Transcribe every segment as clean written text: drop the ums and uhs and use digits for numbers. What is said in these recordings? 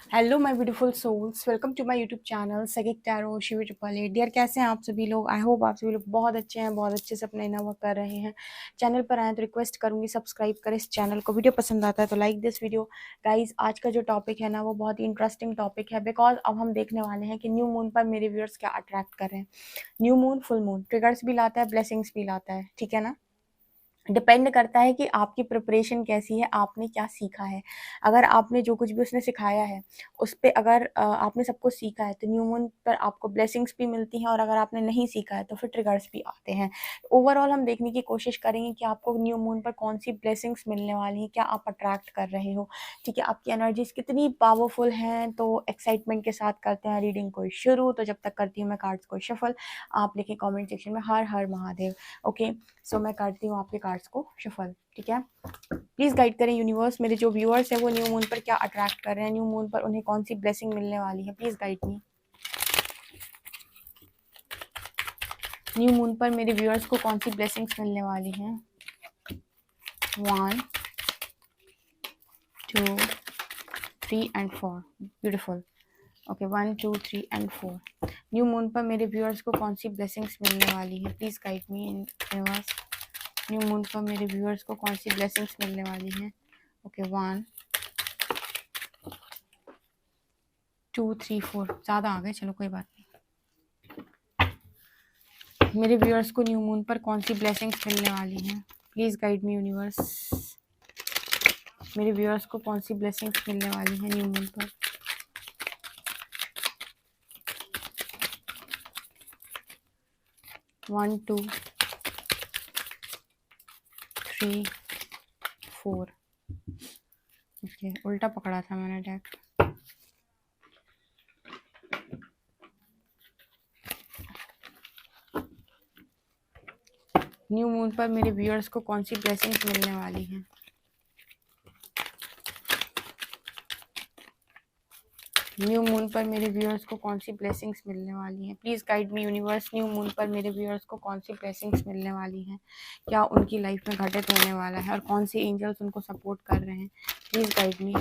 Hello my beautiful souls, welcome to my YouTube channel सगिक tarot Shivi triple eight. Dear, कैसे हैं आप सभी लोग? आई होप आप सभी लोग बहुत अच्छे हैं, बहुत अच्छे से अपना इनर वर्क कर रहे हैं। चैनल पर आए तो रिक्वेस्ट करूंगी सब्सक्राइब करें इस चैनल को। वीडियो पसंद आता है तो लाइक दिस वीडियो। गाइज, आज का जो टॉपिक है ना वो बहुत ही इंटरेस्टिंग टॉपिक है, बिकॉज अब हम देखने वाले हैं कि न्यू मून पर मेरे व्यूअर्स क्या अट्रैक्ट कर रहे हैं। New moon full moon triggers भी लाता है, ब्लेसिंग्स भी लाता है, ठीक है ना। डिपेंड करता है कि आपकी प्रिपरेशन कैसी है, आपने क्या सीखा है। अगर आपने जो कुछ भी उसने सिखाया है उस पे अगर आपने सब कुछ सीखा है तो न्यू मून पर आपको ब्लेसिंग्स भी मिलती हैं, और अगर आपने नहीं सीखा है तो फिर ट्रिगर्स भी आते हैं। ओवरऑल हम देखने की कोशिश करेंगे कि आपको न्यू मून पर कौन सी ब्लेसिंग्स मिलने वाली हैं, क्या आप अट्रैक्ट कर रहे हो, ठीक है, आपकी एनर्जीज कितनी पावरफुल हैं। तो एक्साइटमेंट के साथ करते हैं रीडिंग को शुरू। तो जब तक करती हूँ मैं कार्ड्स को शफल, आप लिखें कमेंट सेक्शन में हर हर महादेव। ओके, सो मैं करती हूँ आपके कार्ड्स को शफल, ठीक है। प्लीज गाइड करें यूनिवर्स, मेरे जो व्यूअर्स हैं वो न्यू मून पर क्या अट्रैक्ट कर रहे हैं, न्यू मून पर उन्हें कौन सी ब्लेसिंग मिलने वाली है। Please guide me. New moon पर मेरे व्यूअर्स को कौन सी ब्लेसिंग्स मिलने वाली हैं। 1 2 3 and 4। Beautiful. Okay, 1 2 3 and 4। New moon पर मेरे व्यूअर्स को कौन सी ब्लेसिंग्स मिलने वाली है। Please guide me universe. New moon पर मेरे व्यूअर्स को कौन सी ब्लेसिंग्स मिलने वाली हैं। ओके, 1 2 3 4। ज़्यादा आ गए, चलो कोई बात नहीं। मेरे व्यूअर्स को न्यू मून पर कौन सी ब्लेसिंग्स मिलने वाली हैं। Please guide me universe. मेरे व्यूअर्स को कौन सी ब्लेसिंग्स मिलने वाली हैं न्यू मून पर। 1 2 3 4। ओके, उल्टा पकड़ा था मैंने डेक। न्यू मून पर मेरे व्यूअर्स को कौन सी ब्लेसिंग्स मिलने वाली हैं। न्यू मून पर मेरे व्यूअर्स को कौन सी ब्लेसिंग्स मिलने वाली हैं। Please guide me universe. New moon पर मेरे व्यूअर्स को कौन सी ब्लेसिंग्स मिलने वाली हैं, क्या उनकी लाइफ में घटित होने वाला है, और कौन से एंजल्स उनको सपोर्ट कर रहे हैं। Please guide me.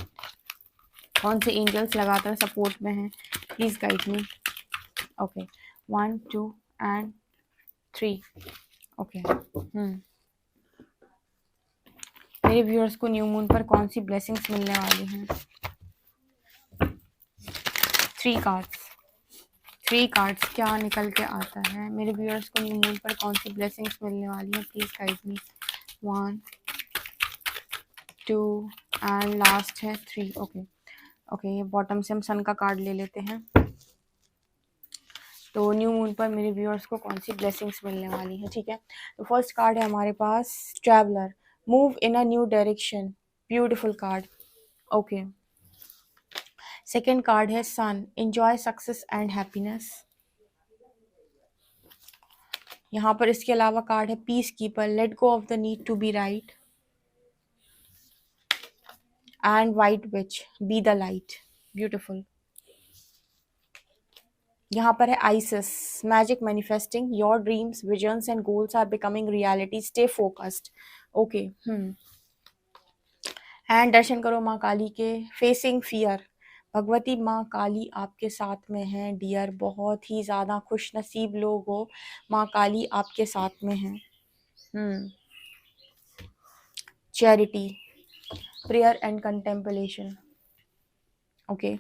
कौन से एंजल्स लगातार सपोर्ट में हैं। Please guide me. Okay, 1 2 and 3। Okay, मेरे व्यूअर्स को न्यू मून पर कौन सी ब्लेसिंग्स मिलने वाली हैं। 3 कार्ड्स क्या निकल के आता है। मेरे व्यूअर्स को न्यू मून पर कौन सी ब्लेसिंग्स मिलने वाली है। Please guide me. 1 2 and last है 3। ओके, ये बॉटम से हम सन का कार्ड ले लेते हैं। तो न्यू मून पर मेरे व्यूअर्स को कौन सी ब्लेसिंग्स मिलने वाली है, ठीक है। तो फर्स्ट कार्ड है हमारे पास traveller, move in a new direction. Beautiful card. Okay, second card है sun, enjoy success and happiness. यहाँ पर इसके अलावा कार्ड है peace keeper, let go of the need to be right. And white witch, be the light. Beautiful. यहाँ पर है Isis, magic manifesting, your dreams visions and goals are becoming reality, stay focused. Okay, and दर्शन करो माँ काली के, facing fear. Bhagwati माँ काली आपके साथ में हैं डियर, बहुत ही ज़्यादा खुश नसीब लोग हो, माँ काली आपके साथ में हैं। Charity, prayer and contemplation. Okay,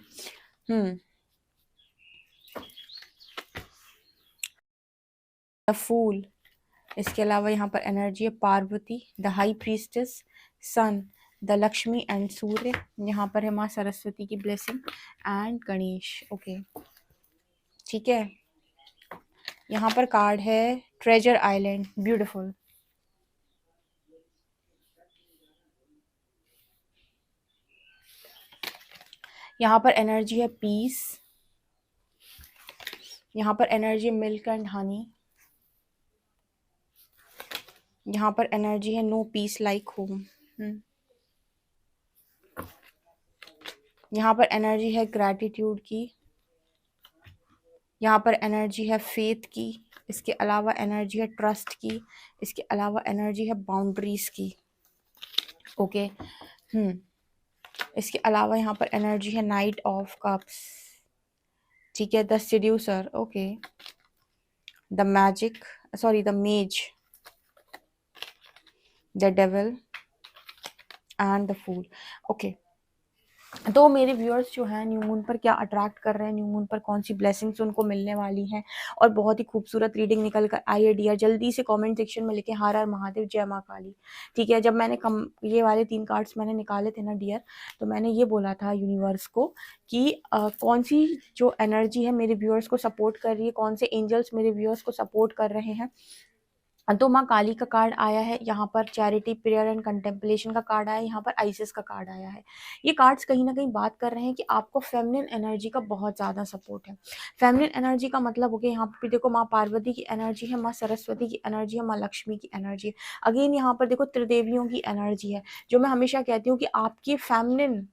the fool. इसके अलावा यहाँ पर एनर्जी है Parvati, the high priestess, sun, the Lakshmi and Surya. यहाँ पर है माँ सरस्वती की ब्लेसिंग एंड गणेश। ओके, ठीक है। यहाँ पर कार्ड है ट्रेजर आइलैंड, ब्यूटिफुल। यहाँ पर एनर्जी है पीस। यहाँ पर एनर्जी है मिल्क एंड हनी। यहाँ पर एनर्जी है नो पीस लाइक होम। यहाँ पर एनर्जी है ग्रैटिट्यूड की। यहाँ पर एनर्जी है फेथ की। इसके अलावा एनर्जी है ट्रस्ट की। इसके अलावा एनर्जी है बाउंड्रीज की। ओके, इसके अलावा यहाँ पर एनर्जी है नाइट ऑफ कप्स, ठीक है, the seducer, okay, the magic, sorry the maze, the devil and the fool. Okay, तो मेरे व्यूअर्स जो हैं न्यू मून पर क्या अट्रैक्ट कर रहे हैं, न्यू मून पर कौन सी ब्लेसिंग्स उनको मिलने वाली हैं, और बहुत ही खूबसूरत रीडिंग निकल कर आई है डियर। जल्दी से कमेंट सेक्शन में लिखे हर हर महादेव, जय माँ काली, ठीक है। जब मैंने ये वाले 3 कार्ड्स मैंने निकाले थे ना डियर, तो मैंने ये बोला था यूनिवर्स को कि कौन सी जो एनर्जी है मेरे व्यूअर्स को सपोर्ट कर रही है, कौन से एंजल्स मेरे व्यूअर्स को सपोर्ट कर रहे हैं। तो माँ काली का कार्ड आया है, यहाँ पर चैरिटी, प्रेयर एंड कंटेम्पलेशन का कार्ड आया है, यहाँ पर आइसिस का कार्ड आया है। ये कार्ड्स कहीं ना कहीं बात कर रहे हैं कि आपको फेमिनिन एनर्जी का बहुत ज़्यादा सपोर्ट है। फेमिनिन एनर्जी का मतलब हो गया, यहाँ पर देखो माँ पार्वती की एनर्जी है, माँ सरस्वती की एनर्जी है, माँ लक्ष्मी की एनर्जी है। अगेन यहाँ पर देखो त्रिदेवियों की एनर्जी है, जो मैं हमेशा कहती हूँ कि आपकी फेमिनिन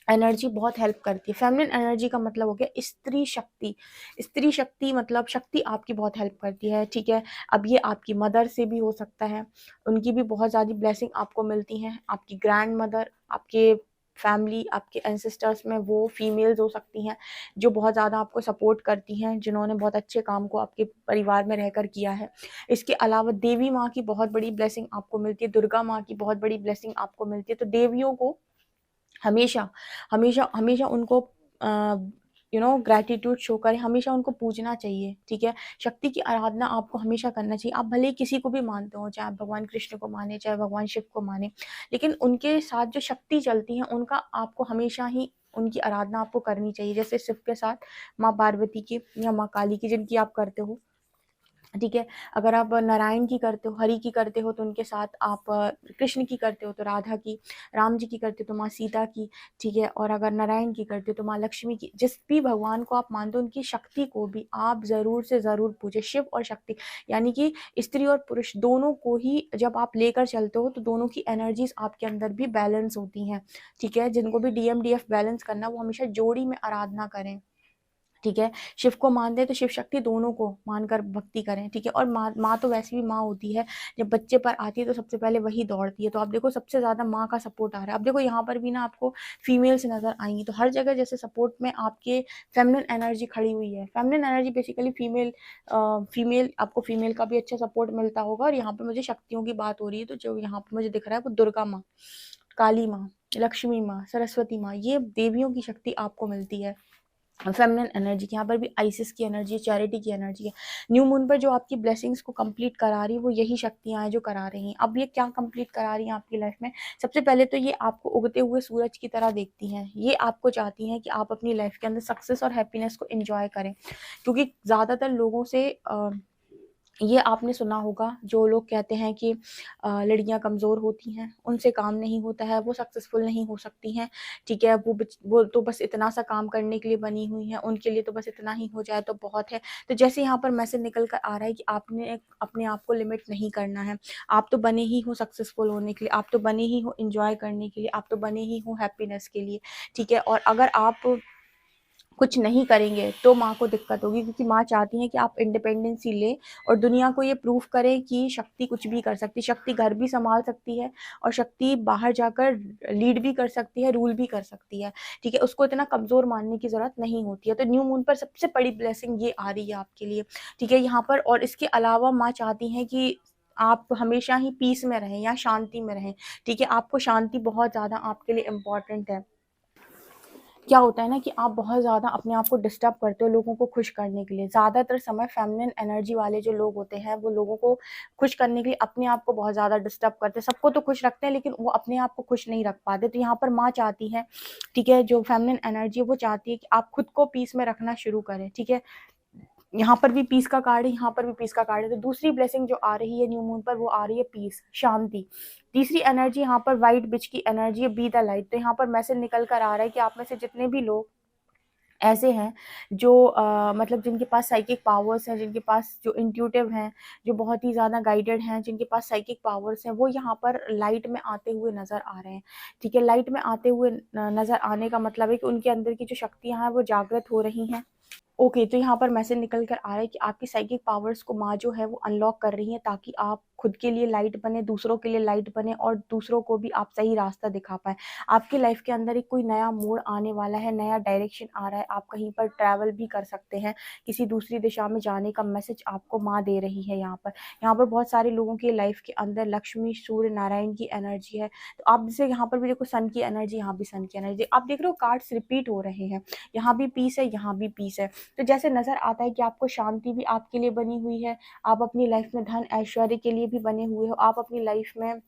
एनर्जी बहुत हेल्प करती है। फेमिनिन एनर्जी का मतलब हो गया स्त्री शक्ति, स्त्री शक्ति मतलब शक्ति आपकी बहुत हेल्प करती है, ठीक है। अब ये आपकी मदर से भी हो सकता है, उनकी भी बहुत ज़्यादा ब्लेसिंग आपको मिलती हैं, आपकी ग्रैंड मदर, आपके फैमिली, आपके एंसेस्टर्स में वो फीमेल्स हो सकती हैं जो बहुत ज़्यादा आपको सपोर्ट करती हैं, जिन्होंने बहुत अच्छे काम को आपके परिवार में रहकर किया है। इसके अलावा देवी माँ की बहुत बड़ी ब्लेसिंग आपको मिलती है, दुर्गा माँ की बहुत बड़ी ब्लेसिंग आपको मिलती है। तो देवियों को हमेशा हमेशा हमेशा उनको ग्रैटिट्यूड शो करें, हमेशा उनको पूजना चाहिए, ठीक है। शक्ति की आराधना आपको हमेशा करना चाहिए। आप भले ही किसी को भी मानते हो, चाहे भगवान कृष्ण को माने, चाहे भगवान शिव को माने, लेकिन उनके साथ जो शक्ति चलती है उनका आपको हमेशा ही उनकी आराधना आपको करनी चाहिए। जैसे शिव के साथ माँ पार्वती की या माँ काली की, जिनकी आप करते हो, ठीक है। अगर आप नारायण की करते हो, हरि की करते हो, तो उनके साथ आप कृष्ण की करते हो तो राधा की, राम जी की करते हो तो माँ सीता की, ठीक है। और अगर नारायण की करते हो तो माँ लक्ष्मी की। जिस भी भगवान को आप मानते हो उनकी शक्ति को भी आप ज़रूर से ज़रूर पूजे। शिव और शक्ति यानी कि स्त्री और पुरुष दोनों को ही जब आप लेकर चलते हो तो दोनों की एनर्जीज आपके अंदर भी बैलेंस होती हैं, ठीक है। जिनको भी DMDF बैलेंस करना, वो हमेशा जोड़ी में आराधना करें, ठीक है। शिव को मानते हैं तो शिव शक्ति दोनों को मानकर भक्ति करें, ठीक है। और माँ तो वैसे भी माँ होती है, जब बच्चे पर आती है तो सबसे पहले वही दौड़ती है। तो आप देखो सबसे ज़्यादा माँ का सपोर्ट आ रहा है। अब देखो यहाँ पर भी ना आपको फीमेल्स नज़र आएंगी, तो हर जगह जैसे सपोर्ट में आपके फेमिनिन एनर्जी खड़ी हुई है। फेमिनिन एनर्जी बेसिकली फीमेल आपको फीमेल का भी अच्छा सपोर्ट मिलता होगा। और यहाँ पर मुझे शक्तियों की बात हो रही है, तो जो यहाँ पर मुझे दिख रहा है वो दुर्गा माँ, काली माँ, लक्ष्मी माँ, सरस्वती माँ, ये देवियों की शक्ति आपको मिलती है। फेमिनिन एनर्जी यहाँ पर भी आइसिस की एनर्जी है, चैरिटी की एनर्जी है। न्यू मून पर जो आपकी ब्लेसिंग्स को कंप्लीट करा रही है वो यही शक्तियाँ हैं जो करा रही हैं। अब ये क्या कंप्लीट करा रही हैं आपकी लाइफ में? सबसे पहले तो ये आपको उगते हुए सूरज की तरह देखती हैं। ये आपको चाहती हैं कि आप अपनी लाइफ के अंदर सक्सेस और हैप्पीनेस को एंजॉय करें, क्योंकि ज़्यादातर लोगों से ये आपने सुना होगा, जो लोग कहते हैं कि लड़कियां कमज़ोर होती हैं, उनसे काम नहीं होता है, वो सक्सेसफुल नहीं हो सकती हैं, ठीक है। वो तो बस इतना सा काम करने के लिए बनी हुई हैं, उनके लिए तो बस इतना ही हो जाए तो बहुत है। तो जैसे यहाँ पर मैसेज निकल कर आ रहा है कि आपने अपने आप को लिमिट नहीं करना है। आप तो बने ही हो सक्सेसफुल होने के लिए, आप तो बने ही हो इंजॉय करने के लिए, आप तो बने ही हो हैप्पीनेस के लिए, ठीक है। और अगर आप कुछ नहीं करेंगे तो माँ को दिक्कत होगी, क्योंकि माँ चाहती है कि आप इंडिपेंडेंसी ले और दुनिया को ये प्रूफ करें कि शक्ति कुछ भी कर सकती है। शक्ति घर भी संभाल सकती है और शक्ति बाहर जाकर लीड भी कर सकती है, रूल भी कर सकती है, ठीक है। उसको इतना कमज़ोर मानने की ज़रूरत नहीं होती है। तो न्यू मून पर सबसे बड़ी ब्लेसिंग ये आ रही है आपके लिए, ठीक है, यहाँ पर। और इसके अलावा माँ चाहती हैं कि आप हमेशा ही पीस में रहें या शांति में रहें, ठीक है। आपको शांति बहुत ज़्यादा आपके लिए इम्पॉर्टेंट है। क्या होता है ना कि आप बहुत ज़्यादा अपने आप को डिस्टर्ब करते हो लोगों को खुश करने के लिए। ज़्यादातर समय फेमिनिन एनर्जी वाले जो लोग होते हैं वो लोगों को खुश करने के लिए अपने आप को बहुत ज़्यादा डिस्टर्ब करते हैं। सबको तो खुश रखते हैं लेकिन वो अपने आप को खुश नहीं रख पाते। तो यहाँ पर माँ चाहती है, ठीक है, जो फेमिनिन एनर्जी है वो चाहती है कि आप खुद को पीस में रखना शुरू करें, ठीक है। यहाँ पर भी पीस का कार्ड है, यहाँ पर भी पीस का कार्ड है। तो दूसरी ब्लेसिंग जो आ रही है न्यू मून पर वो आ रही है पीस, शांति। तीसरी एनर्जी यहाँ पर वाइट बिच की एनर्जी है, बी द लाइट। तो यहाँ पर मैसेज निकल कर आ रहा है कि आप में से जितने भी लोग ऐसे हैं जो मतलब जिनके पास साइकिक पावर्स हैं, जिनके पास जो इंट्यूटिव हैं, जो बहुत ही ज़्यादा गाइडेड हैं, जिनके पास साइकिक पावर्स हैं, वो यहाँ पर लाइट में आते हुए नज़र आ रहे हैं, ठीक है। लाइट में आते हुए नज़र आने का मतलब है कि उनके अंदर की जो शक्तियाँ हैं वो जागृत हो रही हैं, ओके, तो यहाँ पर मैसेज निकल कर आ रहा है कि आपकी साइकिक पावर्स को माँ जो है वो अनलॉक कर रही है, ताकि आप खुद के लिए लाइट बने, दूसरों के लिए लाइट बने और दूसरों को भी आप सही रास्ता दिखा पाएँ। आपकी लाइफ के अंदर एक कोई नया मोड़ आने वाला है, नया डायरेक्शन आ रहा है, आप कहीं पर ट्रैवल भी कर सकते हैं, किसी दूसरी दिशा में जाने का मैसेज आपको माँ दे रही है यहाँ पर। यहाँ पर बहुत सारे लोगों की लाइफ के अंदर लक्ष्मी, सूर्य, नारायण की एनर्जी है। तो आप जैसे यहाँ पर भी देखो सन की एनर्जी, यहाँ भी सन की एनर्जी, आप देख रहे हो कार्ड्स रिपीट हो रहे हैं, यहाँ भी पीस है, यहाँ भी पीस है। तो जैसे नज़र आता है कि आपको शांति भी आपके लिए बनी हुई है, आप अपनी लाइफ में धन ऐश्वर्य के लिए भी बने हुए हो, आप अपनी लाइफ में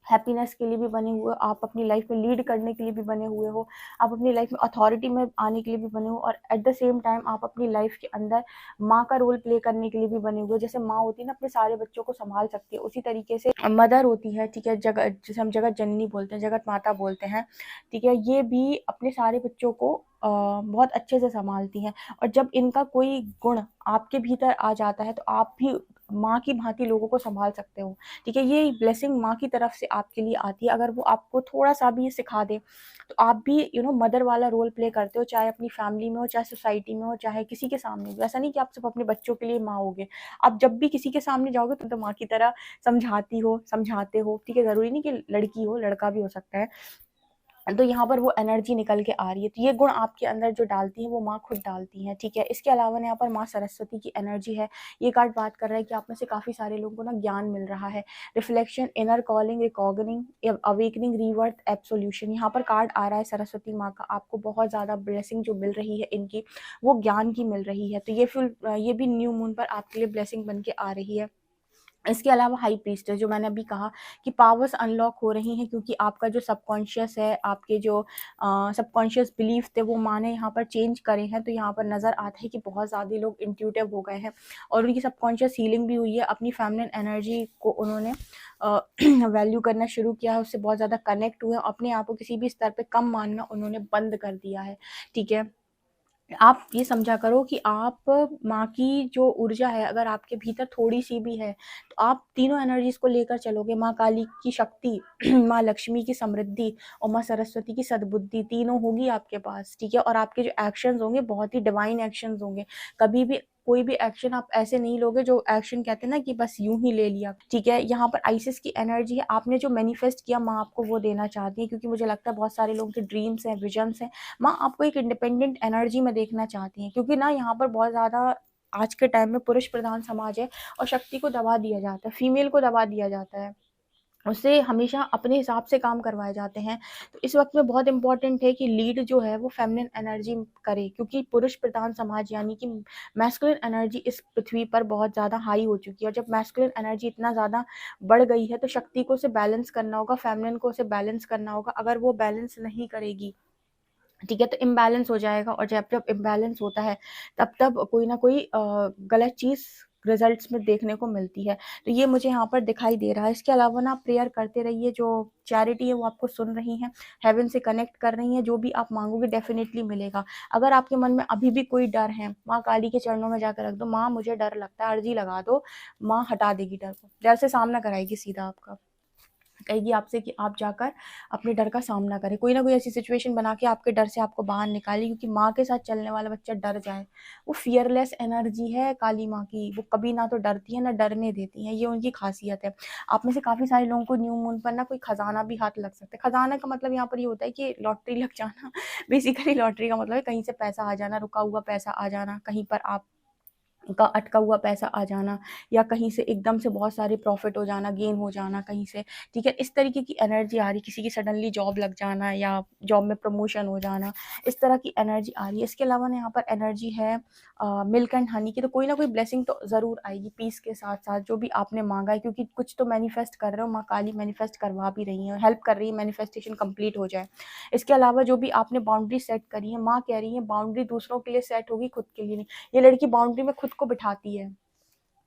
हैप्पीनेस के लिए भी बने हुए हो, आप अपनी लाइफ में लीड करने के लिए भी बने हुए हो, आप अपनी लाइफ में अथॉरिटी में आने के लिए भी बने हो, और एट द सेम टाइम आप अपनी लाइफ के अंदर माँ का रोल प्ले करने के लिए भी बने हुए हो। जैसे माँ होती है ना, अपने सारे बच्चों को संभाल सकती है, उसी तरीके से मदर होती है, ठीक है, जगत, जैसे हम जगत जननी बोलते हैं, जगत माता बोलते हैं, ठीक है, ये भी अपने सारे बच्चों को बहुत अच्छे से संभालती हैं। और जब इनका कोई गुण आपके भीतर आ जाता है, तो आप भी माँ की भांति लोगों को संभाल सकते हो, ठीक है। ये ब्लेसिंग माँ की तरफ से आपके लिए आती है, अगर वो आपको थोड़ा सा भी सिखा दे, तो आप भी मदर वाला रोल प्ले करते हो, चाहे अपनी फैमिली में हो, चाहे सोसाइटी में हो, चाहे किसी के सामने हो। ऐसा नहीं कि आप सिर्फ अपने बच्चों के लिए माँ होगे, आप जब भी किसी के सामने जाओगे तो माँ की तरह समझाती हो, समझाते हो, ठीक है। ज़रूरी नहीं कि लड़की हो, लड़का भी हो सकता है। तो यहाँ पर वो एनर्जी निकल के आ रही है, तो ये गुण आपके अंदर जो डालती है वो माँ खुद डालती हैं, ठीक है। इसके अलावा यहाँ पर माँ सरस्वती की एनर्जी है। ये कार्ड बात कर रहा है कि आप में से काफ़ी सारे लोगों को ना ज्ञान मिल रहा है, reflection, inner calling, recognising, awakening, rebirth, absolution. यहाँ पर कार्ड आ रहा है सरस्वती माँ का, आपको बहुत ज़्यादा ब्लेसिंग जो मिल रही है इनकी, वो ज्ञान की मिल रही है। तो ये भी न्यू मून पर आपके लिए ब्लेसिंग बन के आ रही है। इसके अलावा हाई प्रीस्टेस, जो मैंने अभी कहा कि पावर्स अनलॉक हो रही हैं, क्योंकि आपका जो सबकॉन्शियस है, आपके जो सबकॉन्शियस बिलीफ थे, वो माँ ने यहाँ पर चेंज करे हैं। तो यहाँ पर नज़र आता है कि बहुत ज़्यादा लोग इंट्यूटिव हो गए हैं और उनकी सबकॉन्शियस हीलिंग भी हुई है। अपनी फेमिनिन एनर्जी को उन्होंने वैल्यू करना शुरू किया है, उससे बहुत ज़्यादा कनेक्ट हुए, अपने आप को किसी भी स्तर पे कम मानना उन्होंने बंद कर दिया है, ठीक है। आप ये समझा करो कि आप माँ की जो ऊर्जा है, अगर आपके भीतर थोड़ी-सी भी है, तो आप तीनों एनर्जीज़ को लेकर चलोगे, माँ काली की शक्ति, माँ लक्ष्मी की समृद्धि और माँ सरस्वती की सद्बुद्धि, तीनों होगी आपके पास, ठीक है। और आपके जो एक्शंस होंगे बहुत ही डिवाइन एक्शंस होंगे। कभी भी कोई भी एक्शन आप ऐसे नहीं लोगे जो एक्शन कहते हैं ना कि बस यूं ही ले लिया, ठीक है। यहाँ पर आइसिस की एनर्जी है, आपने जो मैनिफेस्ट किया माँ आपको वो देना चाहती है, क्योंकि मुझे लगता है बहुत सारे लोगों के ड्रीम्स हैं, विजन्स हैं, माँ आपको एक इंडिपेंडेंट एनर्जी में देखना चाहती हैं। क्योंकि ना यहाँ पर बहुत ज़्यादा आज के टाइम में पुरुष प्रधान समाज है और शक्ति को दबा दिया जाता है, फीमेल को दबा दिया जाता है, उससे हमेशा अपने हिसाब से काम करवाए जाते हैं। तो इस वक्त में बहुत इंपॉर्टेंट है कि लीड जो है वो फेमिनिन एनर्जी करे, क्योंकि पुरुष प्रधान समाज यानी कि मैस्कुलिन एनर्जी इस पृथ्वी पर बहुत ज़्यादा हाई हो चुकी है, और जब मैस्कुलिन एनर्जी इतना ज़्यादा बढ़ गई है तो शक्ति को उसे बैलेंस करना होगा, फेमिनिन को उसे बैलेंस करना होगा। अगर वो बैलेंस नहीं करेगी, ठीक है, तो इम्बैलेंस हो जाएगा, और जब जब इम्बैलेंस होता है तब तब कोई ना कोई गलत चीज़ रिजल्ट्स में देखने को मिलती है। तो ये मुझे यहाँ पर दिखाई दे रहा है। इसके अलावा ना प्रेयर करते रहिए, जो चैरिटी है वो आपको सुन रही हैं, हेवन से कनेक्ट कर रही हैं, जो भी आप मांगोगे डेफिनेटली मिलेगा। अगर आपके मन में अभी भी कोई डर है, माँ काली के चरणों में जाकर रख दो, माँ मुझे डर लगता है, अर्जी लगा दो, माँ हटा देगी डर को, डर से सामना कराएगी सीधा आपका, कहेगी आपसे कि आप जाकर अपने डर का सामना करें, कोई ना कोई ऐसी सिचुएशन बना के आपके डर से आपको बाहर निकाले, क्योंकि माँ के साथ चलने वाला बच्चा डर जाए, वो फियरलेस एनर्जी है काली माँ की, वो कभी ना तो डरती है ना डरने देती है, ये उनकी खासियत है। आप में से काफ़ी सारे लोगों को न्यू मून पर ना कोई खजाना भी हाथ लग सकता है। खजाना का मतलब यहाँ पर ये होता है कि लॉटरी लग जाना बेसिकली लॉटरी का मतलब है कहीं से पैसा आ जाना, रुका हुआ पैसा आ जाना, कहीं पर आप का अटका हुआ पैसा आ जाना, या कहीं से एकदम से बहुत सारे प्रॉफिट हो जाना, गेन हो जाना कहीं से, ठीक है। इस तरीके की एनर्जी आ रही, किसी की सडनली जॉब लग जाना या जॉब में प्रमोशन हो जाना, इस तरह की एनर्जी आ रही है। इसके अलावा ना यहाँ पर एनर्जी है मिल्क एंड हनी की, तो कोई ना कोई ब्लेसिंग तो ज़रूर आएगी पीस के साथ साथ, जो भी आपने मांगा है, क्योंकि कुछ तो मैनिफेस्ट कर रहे हो, माँ काली मैनिफेस्ट करवा भी रही है, हेल्प कर रही है मैनिफेस्टेशन कंप्लीट हो जाए। इसके अलावा जो भी आपने बाउंड्री सेट करी है, माँ कह रही है बाउंड्री दूसरों के लिए सेट होगी, खुद के लिए नहीं। ये लड़की बाउंड्री में खुद को बिठाती है,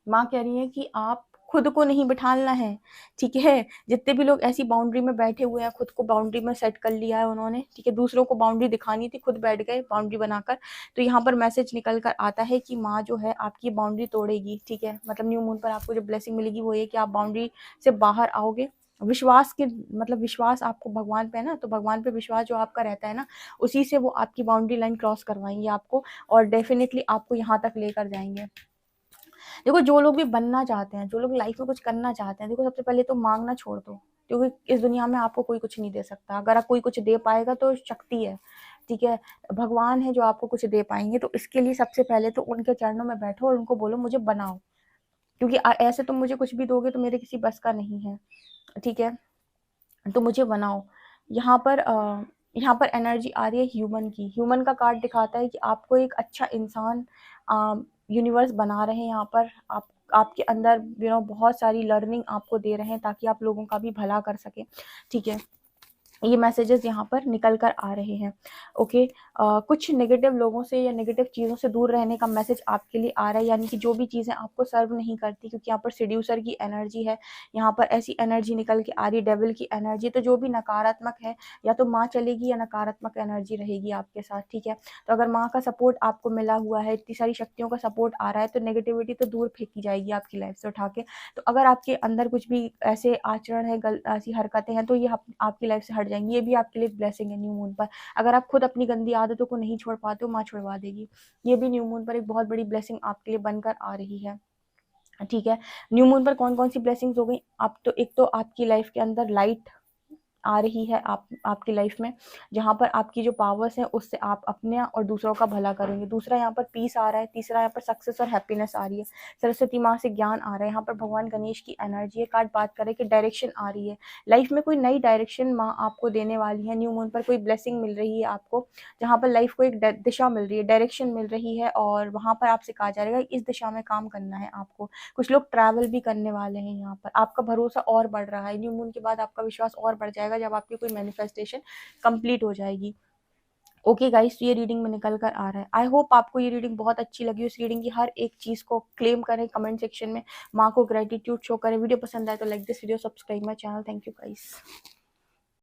माँ कह रही है कि आप खुद को नहीं बिठाना है, ठीक है। जितने भी लोग ऐसी बाउंड्री में बैठे हुए हैं, खुद को बाउंड्री में सेट कर लिया है उन्होंने, ठीक है, दूसरों को बाउंड्री दिखानी थी, खुद बैठ गए बाउंड्री बनाकर। तो यहाँ पर मैसेज निकल कर आता है कि माँ जो है आपकी बाउंड्री तोड़ेगी, ठीक है। मतलब न्यू मून पर आपको जो ब्लेसिंग मिलेगी वो ये कि आप बाउंड्री से बाहर आओगे, विश्वास के मतलब विश्वास आपको भगवान पे है ना, तो भगवान पे विश्वास जो आपका रहता है ना, उसी से वो आपकी बाउंड्री लाइन क्रॉस करवाएंगे आपको, और डेफिनेटली आपको यहाँ तक लेकर जाएंगे। देखो, जो लोग भी बनना चाहते हैं, जो लोग लाइफ में कुछ करना चाहते हैं, देखो सबसे पहले तो मांगना छोड़ दो, क्योंकि इस दुनिया में आपको कोई कुछ नहीं दे सकता। अगर आप कोई कुछ दे पाएगा तो शक्ति है, ठीक है, भगवान है जो आपको कुछ दे पाएंगे। तो इसके लिए सबसे पहले तो उनके चरणों में बैठो और उनको बोलो मुझे बनाओ, क्योंकि ऐसे तुम मुझे कुछ भी दोगे तो मेरे किसी बस का नहीं है, ठीक है, तो मुझे बनाओ। यहाँ पर यहाँ पर एनर्जी आ रही है ह्यूमन की, ह्यूमन का कार्ड दिखाता है कि आपको एक अच्छा इंसान यूनिवर्स बना रहे हैं। यहाँ पर आपके अंदर बहुत सारी लर्निंग आपको दे रहे हैं ताकि आप लोगों का भी भला कर सके, ठीक है। ये मैसेजेस यहाँ पर निकल कर आ रहे हैं, ओके। कुछ नेगेटिव लोगों से या नेगेटिव चीज़ों से दूर रहने का मैसेज आपके लिए आ रहा है, यानी कि जो भी चीज़ें आपको सर्व नहीं करती, क्योंकि यहाँ पर सीड्यूसर की एनर्जी है, यहाँ पर ऐसी एनर्जी निकल के आ रही है, डेविल की एनर्जी। तो जो भी नकारात्मक है, या तो माँ चलेगी या नकारात्मक एनर्जी रहेगी आपके साथ, ठीक है। तो अगर माँ का सपोर्ट आपको मिला हुआ है, इतनी सारी शक्तियों का सपोर्ट आ रहा है, तो नेगेटिविटी तो दूर फेंकी जाएगी आपकी लाइफ से उठा के। तो अगर आपके अंदर कुछ भी ऐसे आचरण है, ऐसी हरकतें हैं, तो ये आपकी लाइफ से हट जाएंगी। ये भी आपके लिए ब्लेसिंग है न्यू मून पर। अगर आप खुद अपनी गंदी आदतों को नहीं छोड़ पाते हो, माँ छुड़वा देगी। ये भी न्यू मून पर एक बहुत बड़ी ब्लेसिंग आपके लिए बनकर आ रही है, ठीक है। न्यू मून पर कौन कौन सी ब्लेसिंग्स हो गई? आप तो एक तो आपकी लाइफ के अंदर लाइट आ रही है आपकी लाइफ में, जहाँ पर आपकी जो पावर्स हैं उससे आप अपने और दूसरों का भला करेंगे। दूसरा, यहाँ पर पीस आ रहा है। तीसरा, यहाँ पर सक्सेस और हैप्पीनेस आ रही है। सरस्वती माँ से ज्ञान आ रहा है। यहाँ पर भगवान गणेश की एनर्जी है। कार्ड बात करे कि डायरेक्शन आ रही है, लाइफ में कोई नई डायरेक्शन माँ आपको देने वाली है। न्यू मून पर कोई ब्लेसिंग मिल रही है आपको, जहाँ पर लाइफ को एक दिशा मिल रही है, डायरेक्शन मिल रही है, और वहाँ पर आपसे कहा जा रहा है इस दिशा में काम करना है आपको। कुछ लोग ट्रैवल भी करने वाले हैं। यहाँ पर आपका भरोसा और बढ़ रहा है। न्यू मून के बाद आपका विश्वास और बढ़ जाएगा जब आपकी कोई मैनिफेस्टेशन कंप्लीट हो जाएगी। ओके गाइस, तो ये रीडिंग में निकल कर आ रहा है। आई होप आपको ये रीडिंग बहुत अच्छी लगी। इस रीडिंग की हर एक चीज को क्लेम करें कमेंट सेक्शन में, माँ को ग्रेटिट्यूड शो करें। वीडियो पसंद आए तो like this video, subscribe my channel. Thank you guys.